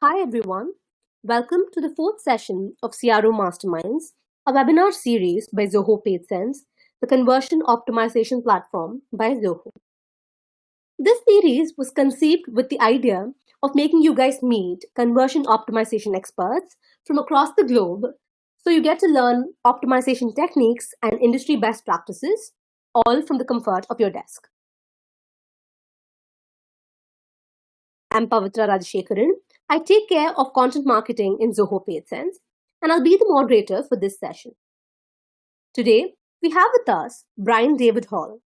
Hi everyone. Welcome to the fourth session of CRO Masterminds, a webinar series by Zoho PageSense, the conversion optimization platform by Zoho. This series was conceived with the idea of making you guys meet conversion optimization experts from across the globe so you get to learn optimization techniques and industry best practices, all from the comfort of your desk. I'm Pavitra Rajashekharan. I take care of content marketing in Zoho PageSense, and I'll be the moderator for this session. Today, we have with us Brian David Hall.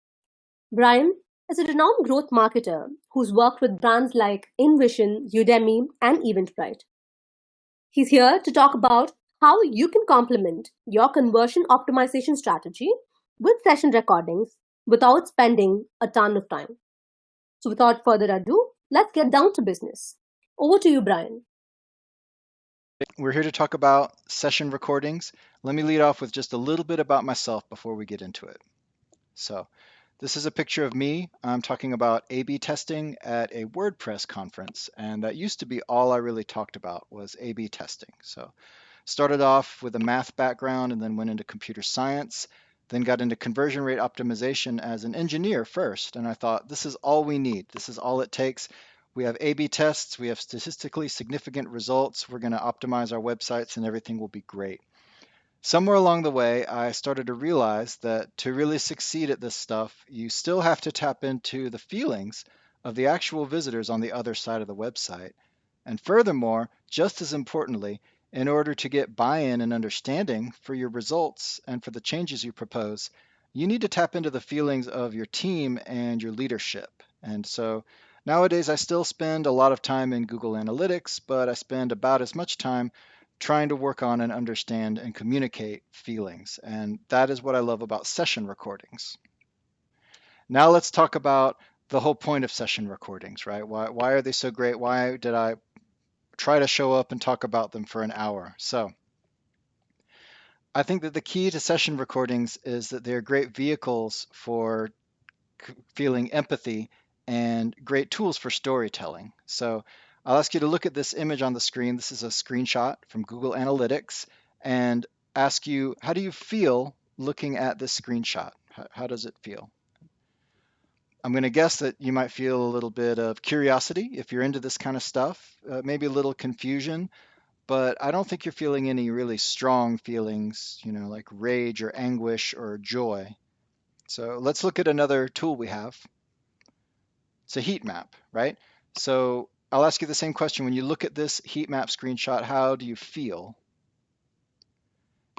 Brian is a renowned growth marketer who's worked with brands like InVision, Udemy, and Eventbrite. He's here to talk about how you can complement your conversion optimization strategy with session recordings without spending a ton of time. So without further ado, let's get down to business. Over to you, Brian. We're here to talk about session recordings. Let me lead off with just a little bit about myself before we get into it. So this is a picture of me. I'm talking about A/B testing at a WordPress conference, and that used to be all I really talked about was A/B testing. So started off with a math background and then went into computer science, then got into conversion rate optimization as an engineer first, and I thought this is all we need. This is all it takes. We have A/B tests, we have statistically significant results, we're going to optimize our websites and everything will be great. Somewhere along the way, I started to realize that to really succeed at this stuff, you still have to tap into the feelings of the actual visitors on the other side of the website. And furthermore, just as importantly, in order to get buy-in and understanding for your results and for the changes you propose, you need to tap into the feelings of your team and your leadership. And so nowadays, I still spend a lot of time in Google Analytics, but I spend about as much time trying to work on and understand and communicate feelings. And that is what I love about session recordings. Now let's talk about the whole point of session recordings, right? Why are they so great? Why did I try to show up and talk about them for an hour? So I think that the key to session recordings is that they're great vehicles for feeling empathy and great tools for storytelling. So I'll ask you to look at this image on the screen. This is a screenshot from Google Analytics, and ask you, how do you feel looking at this screenshot? How does it feel? I'm going to guess that you might feel a little bit of curiosity if you're into this kind of stuff, maybe a little confusion, but I don't think you're feeling any really strong feelings, like rage or anguish or joy. So let's look at another tool we have. It's a heat map, right? So I'll ask you the same question. When you look at this heat map screenshot, how do you feel?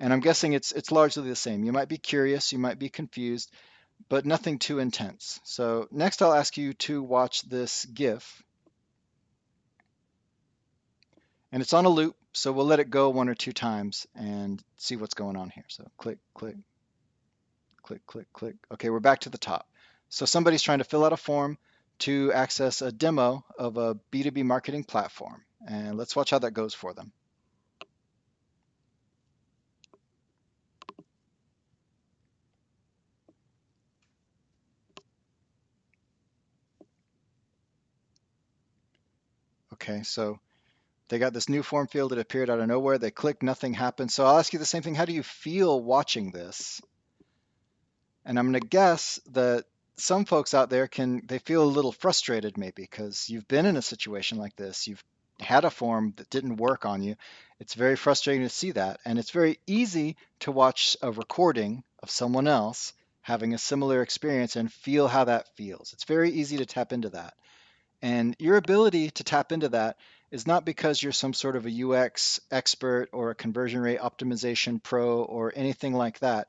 And I'm guessing it's largely the same. You might be curious, you might be confused, but nothing too intense. So next I'll ask you to watch this GIF. And it's on a loop, so we'll let it go one or two times and see what's going on here. So click, click, click, click, click. Okay, we're back to the top. So somebody's trying to fill out a form to access a demo of a B2B marketing platform. And let's watch how that goes for them. Okay, so they got this new form field that appeared out of nowhere. They clicked, nothing happened. So I'll ask you the same thing. How do you feel watching this? And I'm going to guess that some folks out there they feel a little frustrated maybe because you've been in a situation like this. You've had a form that didn't work on you. It's very frustrating to see that. And it's very easy to watch a recording of someone else having a similar experience and feel how that feels. It's very easy to tap into that. And your ability to tap into that is not because you're some sort of a UX expert or a conversion rate optimization pro or anything like that.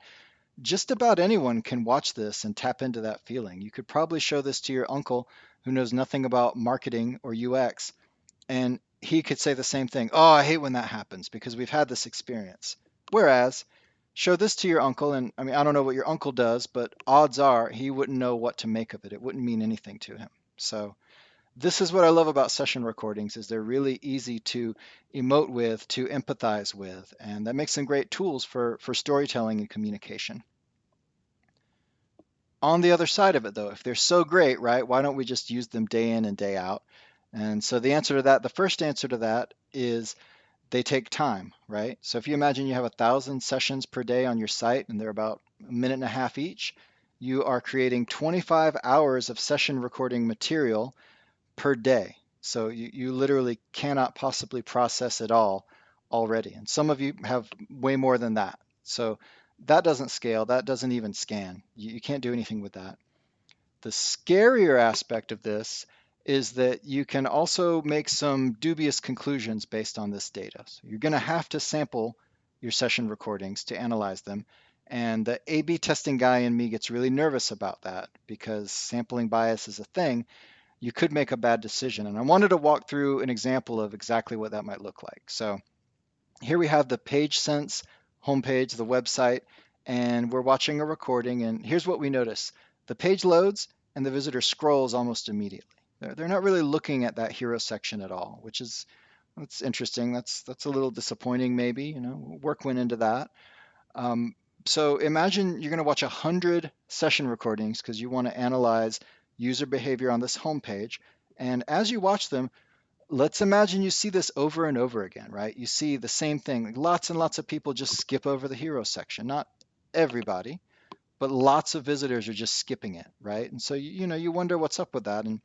Just about anyone can watch this and tap into that feeling. You could probably show this to your uncle who knows nothing about marketing or UX, and he could say the same thing. Oh, I hate when that happens because we've had this experience. Whereas, show this to your uncle, and I mean, I don't know what your uncle does, but odds are he wouldn't know what to make of it. It wouldn't mean anything to him. So this is what I love about session recordings is they're really easy to emote with, to empathize with, and that makes them great tools for storytelling and communication. On the other side of it, though, if they're so great, right, why don't we just use them day in and day out? And so the answer to that, the first answer to that is they take time, right? So if you imagine you have 1,000 sessions per day on your site and they're about a minute and a half each, you are creating 25 hours of session recording material per day. So you literally cannot possibly process it all already. And some of you have way more than that. So that doesn't scale, that doesn't even scan. You can't do anything with that. The scarier aspect of this is that you can also make some dubious conclusions based on this data. So you're going to have to sample your session recordings to analyze them. And the A/B testing guy in me gets really nervous about that because sampling bias is a thing. You could make a bad decision. And I wanted to walk through an example of exactly what that might look like. So here we have the PageSense homepage, the website, and we're watching a recording. And here's what we notice. The page loads and the visitor scrolls almost immediately. They're not really looking at that hero section at all, which is that's interesting. That's a little disappointing maybe, work went into that. So imagine you're going to watch 100 session recordings because you want to analyze user behavior on this homepage. And as you watch them, let's imagine you see this over and over again, right? You see the same thing. Lots and lots of people just skip over the hero section. Not everybody, but lots of visitors are just skipping it, right? And so you wonder what's up with that. And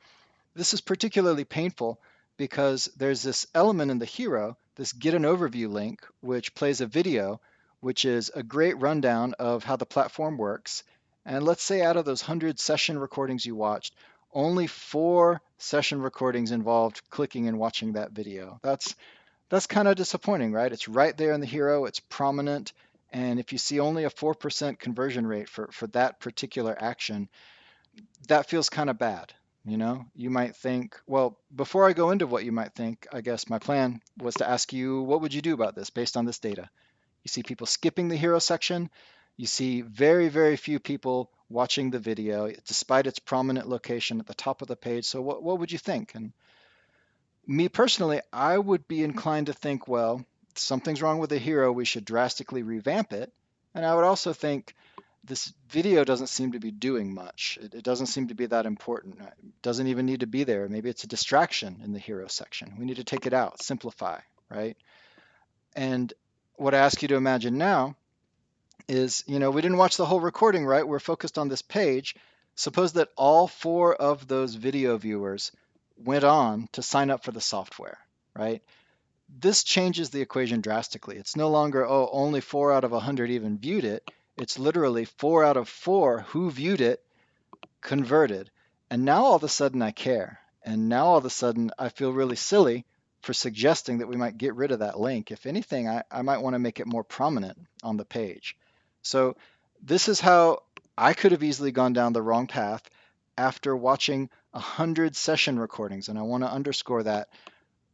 this is particularly painful because there's this element in the hero, this get an overview link, which plays a video, which is a great rundown of how the platform works. And let's say out of those 100 session recordings you watched, only 4 session recordings involved clicking and watching that video. That's kind of disappointing, right? It's right there in the hero, it's prominent. And if you see only a 4% conversion rate for that particular action, that feels kind of bad. You might think, well, before I go into what you might think, I guess my plan was to ask you, what would you do about this based on this data? You see people skipping the hero section. You see very, very few people watching the video, despite its prominent location at the top of the page. So what would you think? And me personally, I would be inclined to think, well, something's wrong with the hero. We should drastically revamp it. And I would also think, this video doesn't seem to be doing much. It doesn't seem to be that important. It doesn't even need to be there. Maybe it's a distraction in the hero section. We need to take it out, simplify, right? And what I ask you to imagine now is, we didn't watch the whole recording, right? We're focused on this page. Suppose that all 4 of those video viewers went on to sign up for the software, right? This changes the equation drastically. It's no longer, oh, only 4 out of 100 even viewed it. It's literally 4 out of 4 who viewed it converted. And now all of a sudden I care. And now all of a sudden I feel really silly for suggesting that we might get rid of that link. If anything, I might want to make it more prominent on the page. So this is how I could have easily gone down the wrong path after watching 100 session recordings. And I want to underscore that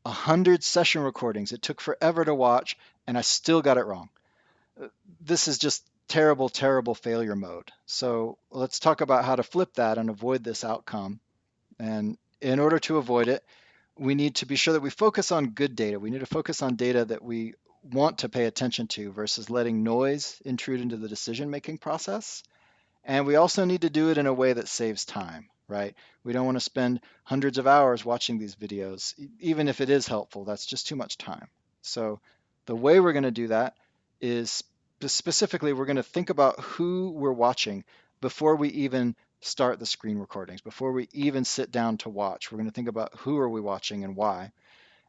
100 session recordings. It took forever to watch, and I still got it wrong. This is just terrible, terrible failure mode. So let's talk about how to flip that and avoid this outcome. And in order to avoid it, we need to be sure that we focus on good data. We need to focus on data that we want to pay attention to versus letting noise intrude into the decision-making process. And we also need to do it in a way that saves time, right? We don't want to spend hundreds of hours watching these videos, even if it is helpful. That's just too much time. So the way we're going to do that is specifically, we're going to think about who we're watching before we even start the screen recordings, before we even sit down to watch. We're going to think about who are we watching and why.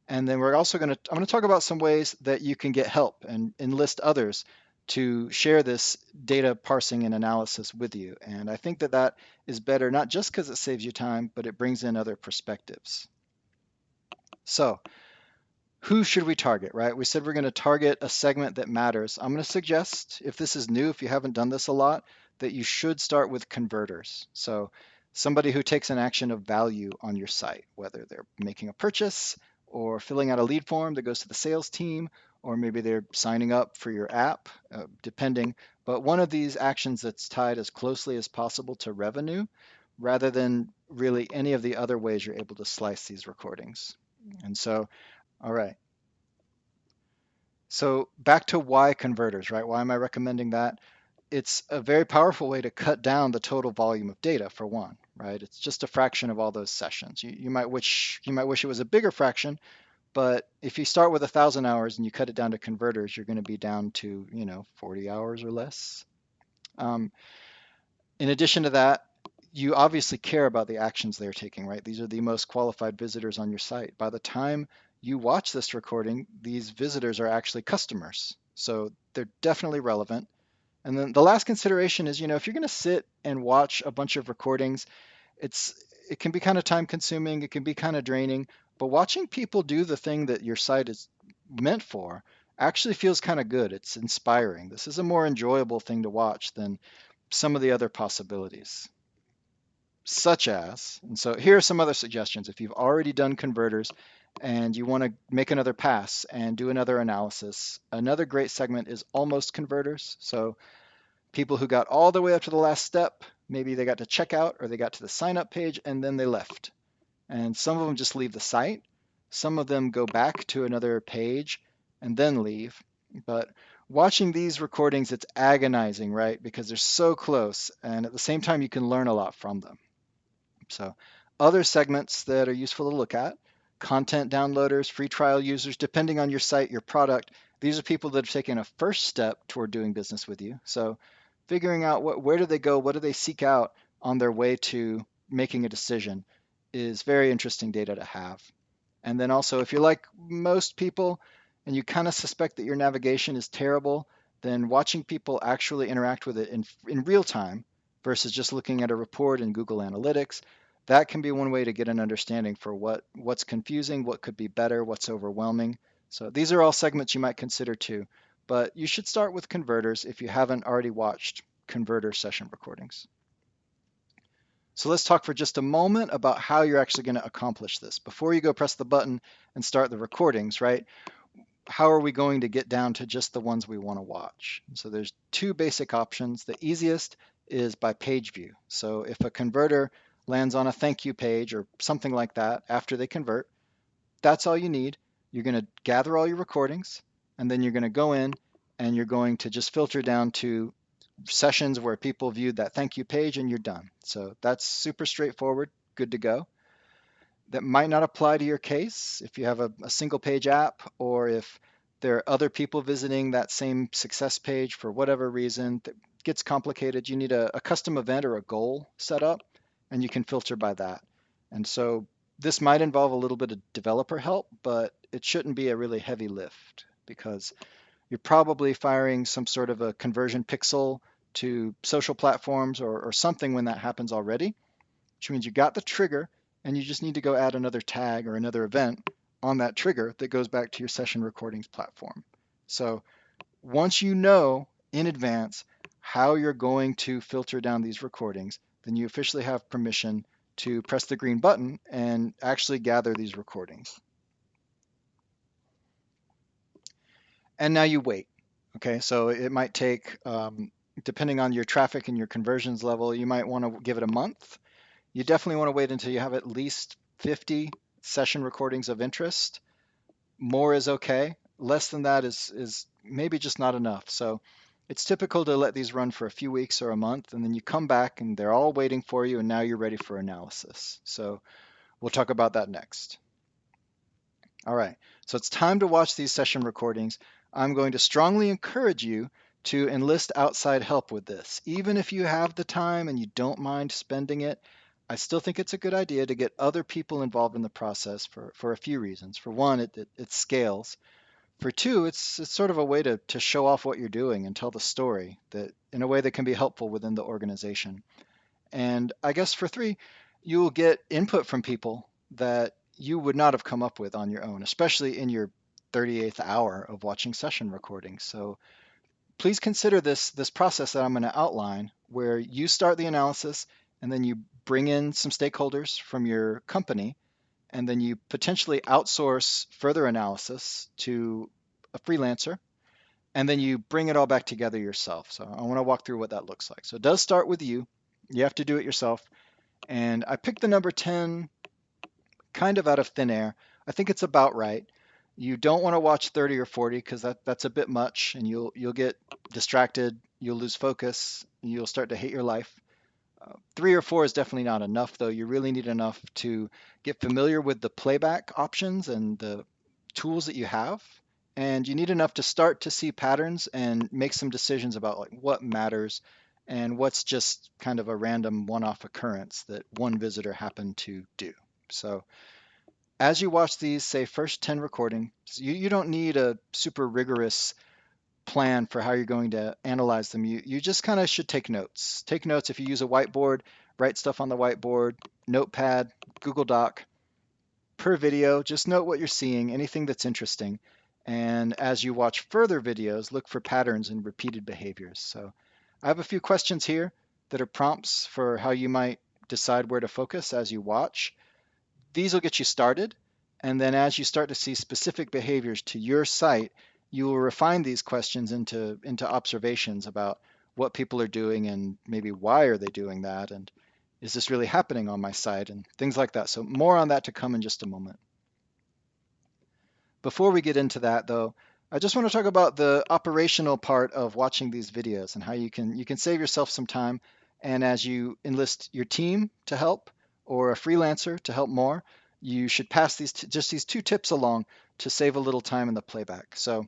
And then I'm going to talk about some ways that you can get help and enlist others to share this data parsing and analysis with you. And I think that is better, not just because it saves you time, but it brings in other perspectives. So who should we target, right? We said we're going to target a segment that matters. I'm going to suggest, if this is new, if you haven't done this a lot, that you should start with converters. So somebody who takes an action of value on your site, whether they're making a purchase or filling out a lead form that goes to the sales team, or maybe they're signing up for your app, depending. But one of these actions that's tied as closely as possible to revenue, rather than really any of the other ways you're able to slice these recordings. And so, all right. So back to why converters, right? Why am I recommending that? It's a very powerful way to cut down the total volume of data, for one, right? It's just a fraction of all those sessions. You might wish it was a bigger fraction, but if you start with 1,000 hours and you cut it down to converters, you're going to be down to 40 hours or less. Um, in addition to that, you obviously care about the actions they're taking, right? These are the most qualified visitors on your site. By the time you watch this recording, these visitors are actually customers. So they're definitely relevant. And then the last consideration is, if you're going to sit and watch a bunch of recordings, it can be kind of time consuming, it can be kind of draining, but watching people do the thing that your site is meant for actually feels kind of good. It's inspiring. This is a more enjoyable thing to watch than some of the other possibilities, such as, and so here are some other suggestions. If you've already done converters and you want to make another pass and do another analysis, another great segment is almost converters. So people who got all the way up to the last step, maybe they got to checkout or they got to the sign up page and then they left. And some of them just leave the site. Some of them go back to another page and then leave. But watching these recordings, it's agonizing, right? Because they're so close. And at the same time, you can learn a lot from them. So other segments that are useful to look at, content downloaders, free trial users, depending on your site, your product, these are people that have taken a first step toward doing business with you. So figuring out where do they go, what do they seek out on their way to making a decision is very interesting data to have. And then also, if you're like most people and you kind of suspect that your navigation is terrible, then watching people actually interact with it in real time versus just looking at a report in Google Analytics, that can be one way to get an understanding for what's confusing, what could be better, what's overwhelming. So these are all segments you might consider too, but you should start with converters if you haven't already watched converter session recordings. So let's talk for just a moment about how you're actually going to accomplish this. Before you go press the button and start the recordings, right? How are we going to get down to just the ones we want to watch? So there's two basic options. The easiest is by page view. So if a converter lands on a thank you page or something like that after they convert, that's all you need. You're going to gather all your recordings, and then you're going to go in and you're going to just filter down to sessions where people viewed that thank you page and you're done. So that's super straightforward, good to go. That might not apply to your case if you have a single page app or if there are other people visiting that same success page for whatever reason that gets complicated. You need a custom event or a goal set up and you can filter by that. And so this might involve a little bit of developer help, but it shouldn't be a really heavy lift because you're probably firing some sort of a conversion pixel to social platforms or something when that happens already, which means you got the trigger and you just need to go add another tag or another event on that trigger that goes back to your session recordings platform. So once you know in advance how you're going to filter down these recordings, then you officially have permission to press the green button and actually gather these recordings. And now you wait. Okay, so it might take, depending on your traffic and your conversions level, you might want to give it a month. You definitely want to wait until you have at least 50 session recordings of interest. More is okay. Less than that is maybe just not enough. So it's typical to let these run for a few weeks or a month, and then you come back and they're all waiting for you, and now you're ready for analysis. So we'll talk about that next. All right, so it's time to watch these session recordings. I'm going to strongly encourage you to enlist outside help with this. Even if you have the time and you don't mind spending it, I still think it's a good idea to get other people involved in the process for a few reasons. For one, it scales. For two, it's sort of a way to show off what you're doing and tell the story that in a way that can be helpful within the organization. And I guess for three, you will get input from people that you would not have come up with on your own, especially in your 38th hour of watching session recordings. So please consider this process that I'm going to outline where you start the analysis and then you bring in some stakeholders from your company and then you potentially outsource further analysis to a freelancer and then you bring it all back together yourself. So I want to walk through what that looks like. So it does start with you. You have to do it yourself. And I picked the number 10 kind of out of thin air. I think it's about right. You don't want to watch 30 or 40 because that's a bit much and you'll get distracted, you'll lose focus, you'll start to hate your life. 3 or 4 is definitely not enough, though. You really need enough to get familiar with the playback options and the tools that you have. And you need enough to start to see patterns and make some decisions about like what matters and what's just kind of a random one-off occurrence that one visitor happened to do. So as you watch these, say, first 10 recordings, you don't need a super rigorous plan for how you're going to analyze them. You just kind of should take notes. Take notes if you use a whiteboard, write stuff on the whiteboard, notepad, Google Doc. Per video, just note what you're seeing, anything that's interesting. And as you watch further videos, look for patterns and repeated behaviors. So I have a few questions here that are prompts for how you might decide where to focus as you watch. These will get you started. And then as you start to see specific behaviors to your site, you will refine these questions into observations about what people are doing and maybe why are they doing that, and is this really happening on my site, and things like that. So more on that to come in just a moment. Before we get into that though, I just want to talk about the operational part of watching these videos and how you can save yourself some time. And as you enlist your team to help or a freelancer to help more, you should pass just these 2 tips along to save a little time in the playback. So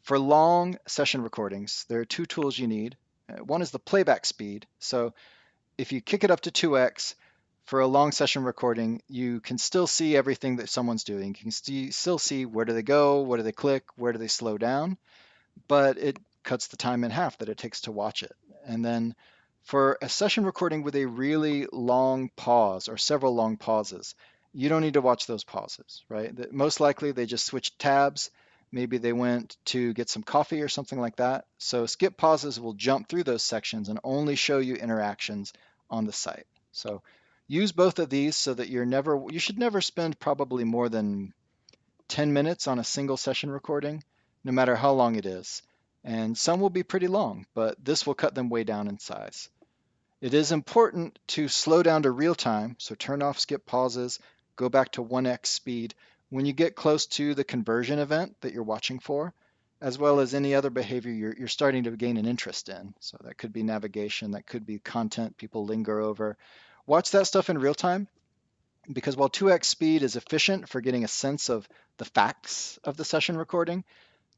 for long session recordings, there are 2 tools you need. One is the playback speed. So if you kick it up to 2x for a long session recording, you can still see everything that someone's doing. You can still see where do they go, where do they click, where do they slow down, but it cuts the time in half that it takes to watch it. And then for a session recording with a really long pause or several long pauses, you don't need to watch those pauses, right? Most likely they just switched tabs. Maybe they went to get some coffee or something like that. So skip pauses will jump through those sections and only show you interactions on the site. So use both of these so that you should never spend probably more than 10 minutes on a single session recording, no matter how long it is. And some will be pretty long, but this will cut them way down in size. It is important to slow down to real time, so turn off skip pauses, go back to 1x speed when you get close to the conversion event that you're watching for, as well as any other behavior you're starting to gain an interest in. So that could be navigation, that could be content people linger over. Watch that stuff in real time, because while 2x speed is efficient for getting a sense of the facts of the session recording,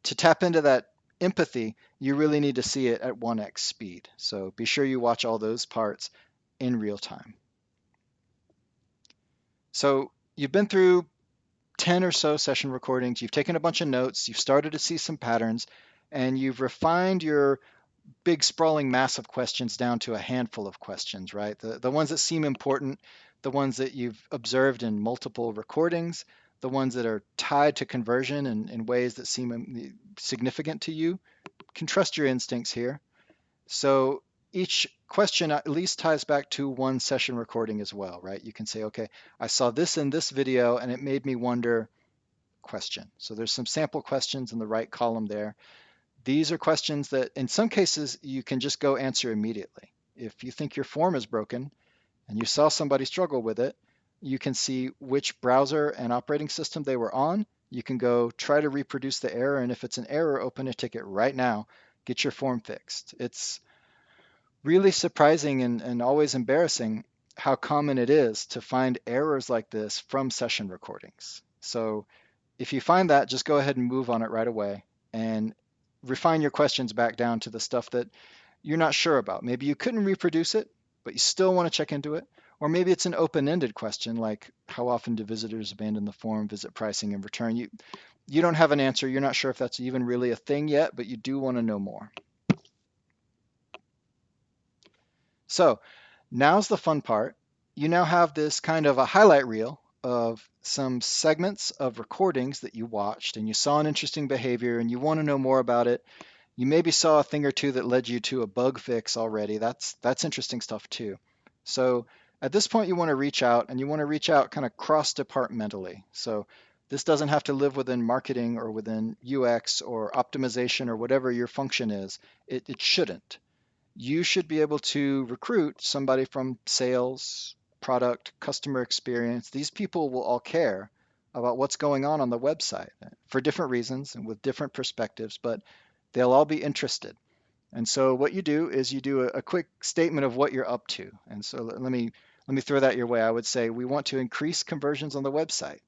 to tap into that empathy, you really need to see it at 1x speed. So be sure you watch all those parts in real time. So you've been through 10 or so session recordings, you've taken a bunch of notes, you've started to see some patterns, and you've refined your big sprawling mass of questions down to a handful of questions, right? The ones that seem important, the ones that you've observed in multiple recordings, the ones that are tied to conversion in ways that seem significant to you. Can trust your instincts here. So each question at least ties back to one session recording as well, right? You can say, okay, I saw this in this video and it made me wonder, question. So there's some sample questions in the right column there. These are questions that in some cases you can just go answer immediately. If you think your form is broken and you saw somebody struggle with it, you can see which browser and operating system they were on. You can go try to reproduce the error, and if it's an error, open a ticket right now, get your form fixed. It's really surprising and always embarrassing how common it is to find errors like this from session recordings. So if you find that, just go ahead and move on it right away and refine your questions back down to the stuff that you're not sure about. Maybe you couldn't reproduce it, but you still want to check into it. Or maybe it's an open-ended question like how often do visitors abandon the form, visit pricing, and return. You don't have an answer. You're not sure if that's even really a thing yet, but you do want to know more. So now's the fun part. You now have this kind of a highlight reel of some segments of recordings that you watched and you saw an interesting behavior and you want to know more about it. You maybe saw a thing or two that led you to a bug fix already. That's interesting stuff too. So at this point you want to reach out, and you want to reach out kind of cross-departmentally. So this doesn't have to live within marketing or within UX or optimization or whatever your function is. It shouldn't. You should be able to recruit somebody from sales, product, customer experience. These people will all care about what's going on the website for different reasons and with different perspectives, but they'll all be interested. And so what you do is you do a quick statement of what you're up to. And so let me throw that your way. I would say we want to increase conversions on the website.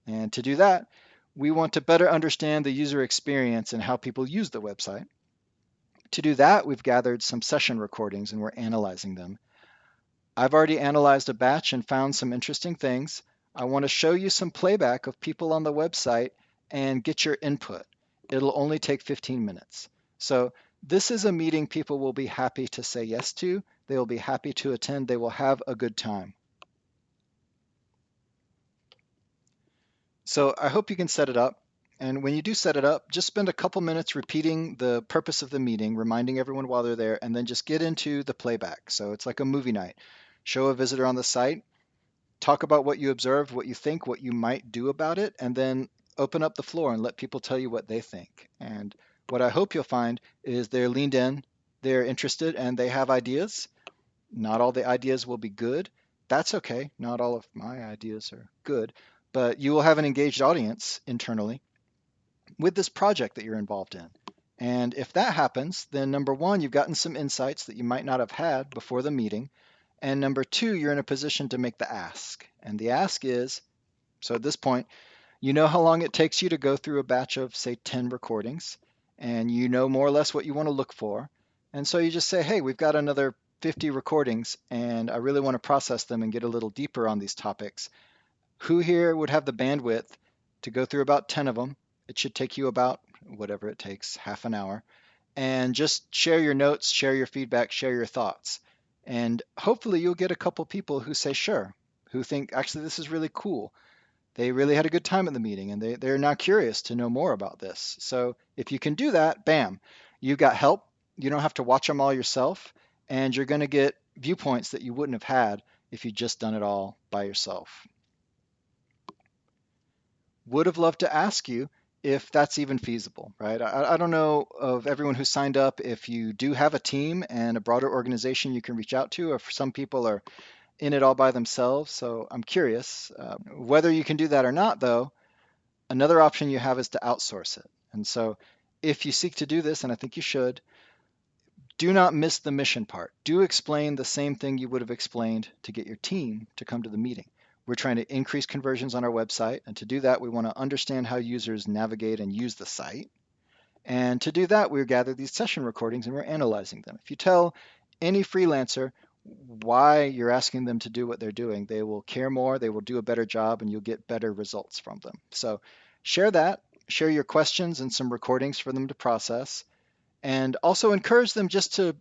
And to do that, we want to better understand the user experience and how people use the website. To do that, we've gathered some session recordings and we're analyzing them. I've already analyzed a batch and found some interesting things. I want to show you some playback of people on the website and get your input. It'll only take 15 minutes. So this is a meeting people will be happy to say yes to. They will be happy to attend. They will have a good time. So I hope you can set it up. And when you do set it up, just spend a couple minutes repeating the purpose of the meeting, reminding everyone while they're there, and then just get into the playback. So it's like a movie night. Show a visitor on the site, talk about what you observed, what you think, what you might do about it, and then open up the floor and let people tell you what they think. And what I hope you'll find is they're leaned in, they're interested, and they have ideas. Not all the ideas will be good. That's okay. Not all of my ideas are good, but you will have an engaged audience internally with this project that you're involved in. And if that happens, then number one, you've gotten some insights that you might not have had before the meeting. And number two, you're in a position to make the ask. And the ask is, so at this point, you know how long it takes you to go through a batch of, say, 10 recordings, and you know more or less what you want to look for. And so you just say, hey, we've got another 50 recordings, and I really want to process them and get a little deeper on these topics. Who here would have the bandwidth to go through about 10 of them? It should take you about whatever it takes, half an hour. And just share your notes, share your feedback, share your thoughts. And hopefully you'll get a couple people who say sure, who think actually this is really cool. They really had a good time at the meeting and they're now curious to know more about this. So if you can do that, bam, you got help. You don't have to watch them all yourself, and you're going to get viewpoints that you wouldn't have had if you'd just done it all by yourself. Would have loved to ask you if that's even feasible, right? I don't know of everyone who signed up if you do have a team and a broader organization you can reach out to, or if some people are in it all by themselves. So I'm curious whether you can do that or not, though. Another option you have is to outsource it. And so if you seek to do this, and I think you should, do not miss the mission part. Do explain the same thing you would have explained to get your team to come to the meeting. We're trying to increase conversions on our website. And to do that, we want to understand how users navigate and use the site. And to do that, we gather these session recordings and we're analyzing them. If you tell any freelancer why you're asking them to do what they're doing, they will care more, they will do a better job, and you'll get better results from them. So share that, share your questions and some recordings for them to process, and also encourage them just to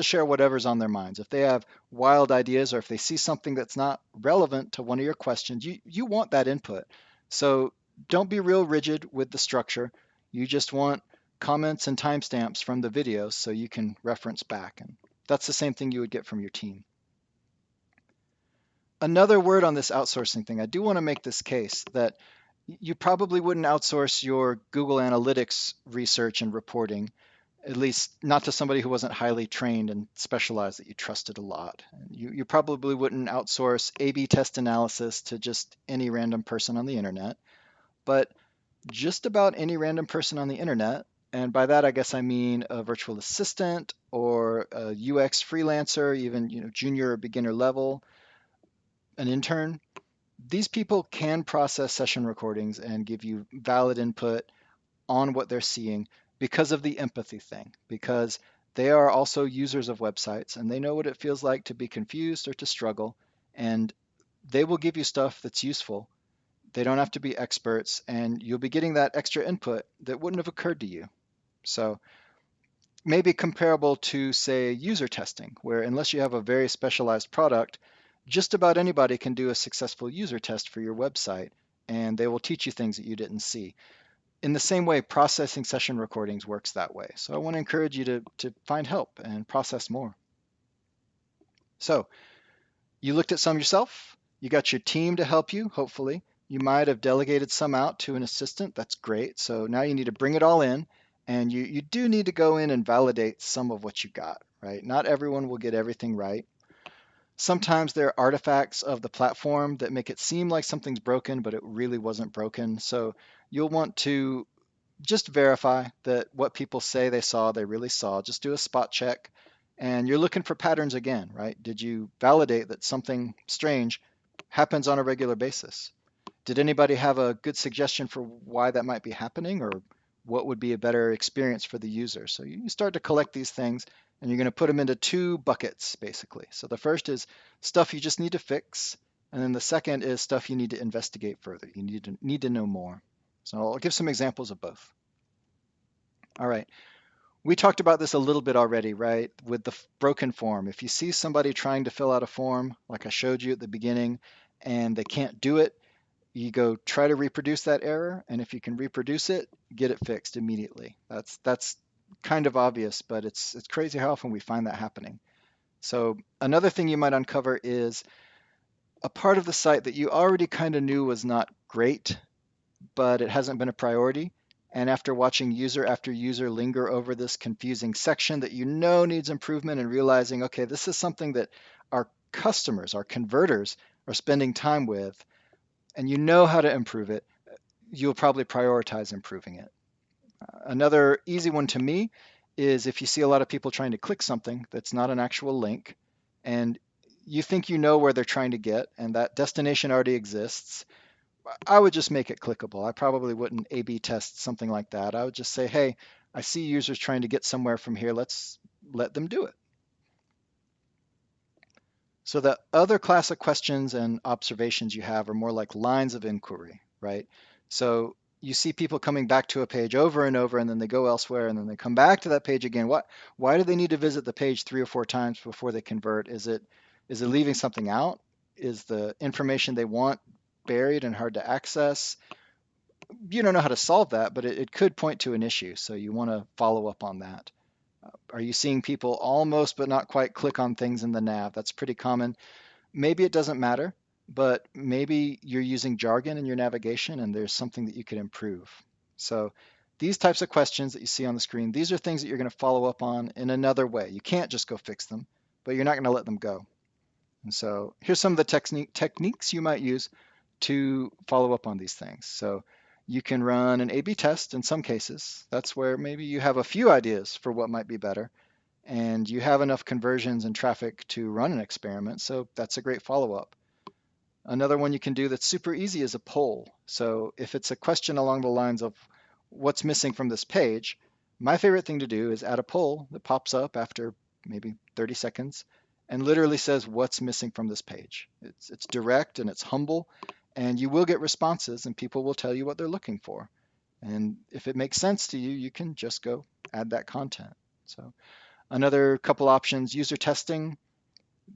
share whatever's on their minds. If they have wild ideas or if they see something that's not relevant to one of your questions, you want that input. So don't be real rigid with the structure. You just want comments and timestamps from the videos so you can reference back. And that's the same thing you would get from your team. Another word on this outsourcing thing, I do want to make this case that you probably wouldn't outsource your Google Analytics research and reporting, at least not to somebody who wasn't highly trained and specialized that you trusted a lot. You probably wouldn't outsource A/B test analysis to just any random person on the internet, but just about any random person on the internet, and by that I guess I mean a virtual assistant or a UX freelancer, even junior or beginner level, an intern. These people can process session recordings and give you valid input on what they're seeing because of the empathy thing, because they are also users of websites and they know what it feels like to be confused or to struggle, and they will give you stuff that's useful. They don't have to be experts, and you'll be getting that extra input that wouldn't have occurred to you. So maybe comparable to, say, user testing, where unless you have a very specialized product, just about anybody can do a successful user test for your website, and they will teach you things that you didn't see. In the same way, processing session recordings works that way. So I want to encourage you to find help and process more. So you looked at some yourself. You got your team to help you, hopefully. You might have delegated some out to an assistant. That's great. So now you need to bring it all in, and you do need to go in and validate some of what you got, right? Not everyone will get everything right. Sometimes there are artifacts of the platform that make it seem like something's broken, but it really wasn't broken. So you'll want to just verify that what people say they saw, they really saw. Just do a spot check. And you're looking for patterns again, right? Did you validate that something strange happens on a regular basis? Did anybody have a good suggestion for why that might be happening, or what would be a better experience for the user? So you start to collect these things, and you're going to put them into two buckets, basically. So the first is stuff you just need to fix, and then the second is stuff you need to investigate further. You need to know more. So I'll give some examples of both. All right. We talked about this a little bit already, right? With the broken form. If you see somebody trying to fill out a form, like I showed you at the beginning, and they can't do it, you go try to reproduce that error, and if you can reproduce it, get it fixed immediately. That's kind of obvious, but it's crazy how often we find that happening. So another thing you might uncover is a part of the site that you already kind of knew was not great, but it hasn't been a priority. And after watching user after user linger over this confusing section that you know needs improvement, and realizing, okay, this is something that our customers, our converters, are spending time with, and you know how to improve it, you'll probably prioritize improving it. Another easy one to me is if you see a lot of people trying to click something that's not an actual link, and you think you know where they're trying to get, and that destination already exists, I would just make it clickable. I probably wouldn't A/B test something like that. I would just say, hey, I see users trying to get somewhere from here. Let's let them do it. So the other class of questions and observations you have are more like lines of inquiry, right? So you see people coming back to a page over and over, and then they go elsewhere, and then they come back to that page again. Why do they need to visit the page 3 or 4 times before they convert? Is it leaving something out? Is the information they want buried and hard to access? You don't know how to solve that, but it could point to an issue. So you want to follow up on that. Are you seeing people almost but not quite click on things in the nav? That's pretty common. Maybe it doesn't matter, but maybe you're using jargon in your navigation and there's something that you could improve. So these types of questions that you see on the screen, these are things that you're going to follow up on in another way. You can't just go fix them, but you're not going to let them go. And so here's some of the techniques you might use to follow up on these things. So you can run an A/B test in some cases. That's where maybe you have a few ideas for what might be better, and you have enough conversions and traffic to run an experiment. So that's a great follow-up. Another one you can do that's super easy is a poll. So if it's a question along the lines of what's missing from this page, my favorite thing to do is add a poll that pops up after maybe 30 seconds and literally says what's missing from this page. It's direct and it's humble, and you will get responses and people will tell you what they're looking for. And if it makes sense to you, you can just go add that content. So another couple options, user testing.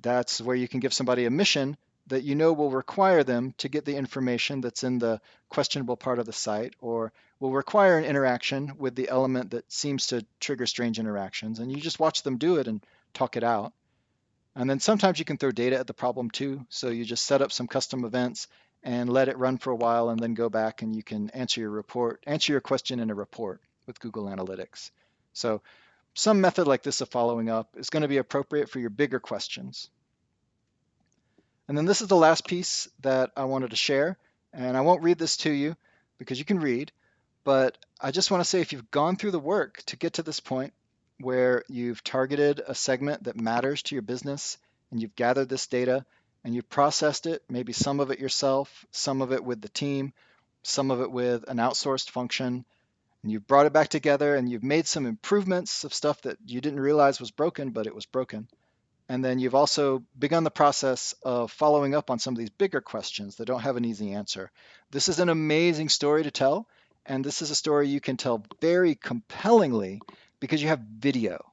That's where you can give somebody a mission that you know will require them to get the information that's in the questionable part of the site, or will require an interaction with the element that seems to trigger strange interactions. And you just watch them do it and talk it out. And then sometimes you can throw data at the problem too. So you just set up some custom events and let it run for a while, and then go back and you can answer your question in a report with Google Analytics. So some method like this of following up is going to be appropriate for your bigger questions. And then this is the last piece that I wanted to share, and I won't read this to you because you can read, but I just want to say if you've gone through the work to get to this point where you've targeted a segment that matters to your business, and you've gathered this data and you've processed it, maybe some of it yourself, some of it with the team, some of it with an outsourced function, and you've brought it back together and you've made some improvements of stuff that you didn't realize was broken, but it was broken. And then you've also begun the process of following up on some of these bigger questions that don't have an easy answer. This is an amazing story to tell, and this is a story you can tell very compellingly because you have video.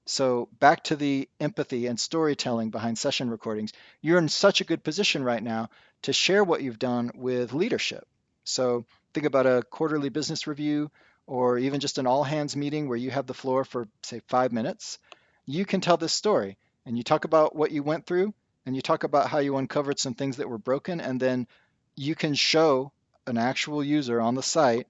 So back to the empathy and storytelling behind session recordings, you're in such a good position right now to share what you've done with leadership. So think about a quarterly business review, or even just an all hands meeting where you have the floor for, say, 5 minutes. You can tell this story, and you talk about what you went through, and you talk about how you uncovered some things that were broken, and then you can show an actual user on the site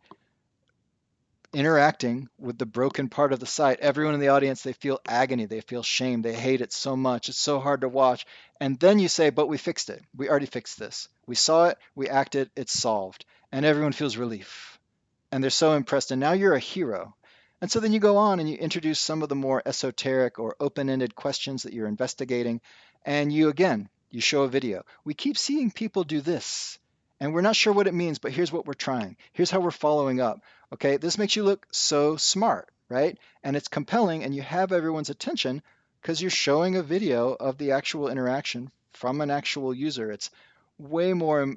interacting with the broken part of the site. Everyone in the audience, they feel agony, they feel shame, they hate it so much, it's so hard to watch. And then you say, but we fixed it. We already fixed this. We saw it, we acted, it's solved. And everyone feels relief. and they're so impressed, and now you're a hero. And so then you go on and you introduce some of the more esoteric or open-ended questions that you're investigating, and you show a video. We keep seeing people do this, and we're not sure what it means, but here's what we're trying. Here's how we're following up. Okay, this makes you look so smart, right? And it's compelling, and you have everyone's attention because you're showing a video of the actual interaction from an actual user. It's way more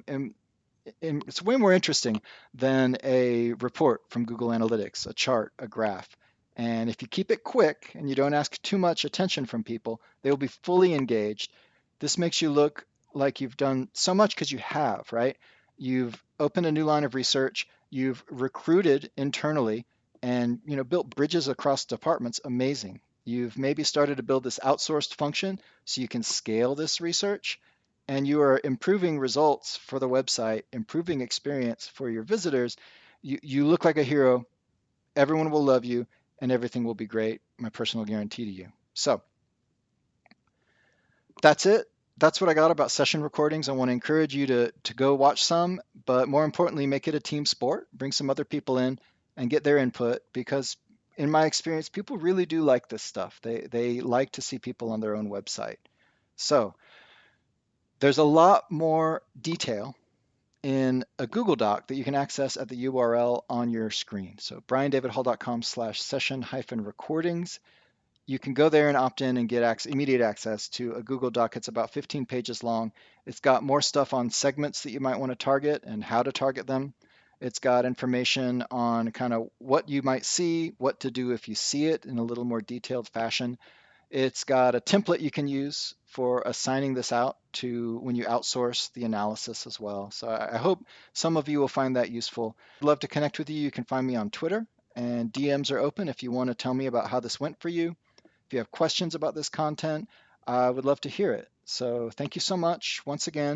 it's way more interesting than a report from Google Analytics, a chart, a graph. And if you keep it quick and you don't ask too much attention from people, they will be fully engaged. This makes you look like you've done so much because you have, right? You've opened a new line of research, you've recruited internally and built bridges across departments. Amazing. You've maybe started to build this outsourced function so you can scale this research, and you are improving results for the website, improving experience for your visitors. You look like a hero. Everyone will love you, and everything will be great. My personal guarantee to you. So that's it. That's what I got about session recordings. I want to encourage you to go watch some, but more importantly, make it a team sport. Bring some other people in and get their input, because in my experience, people really do like this stuff. They like to see people on their own website. So there's a lot more detail in a Google Doc that you can access at the URL on your screen. So briandavidhall.com/session-recordings. You can go there and opt in and get immediate access to a Google Doc. It's about 15 pages long. It's got more stuff on segments that you might want to target and how to target them. It's got information on kind of what you might see, what to do if you see it in a little more detailed fashion. It's got a template you can use for assigning this out to when you outsource the analysis as well. So I hope some of you will find that useful. I'd love to connect with you. You can find me on Twitter, and DMs are open if you want to tell me about how this went for you. If you have questions about this content, I would love to hear it. So thank you so much once again.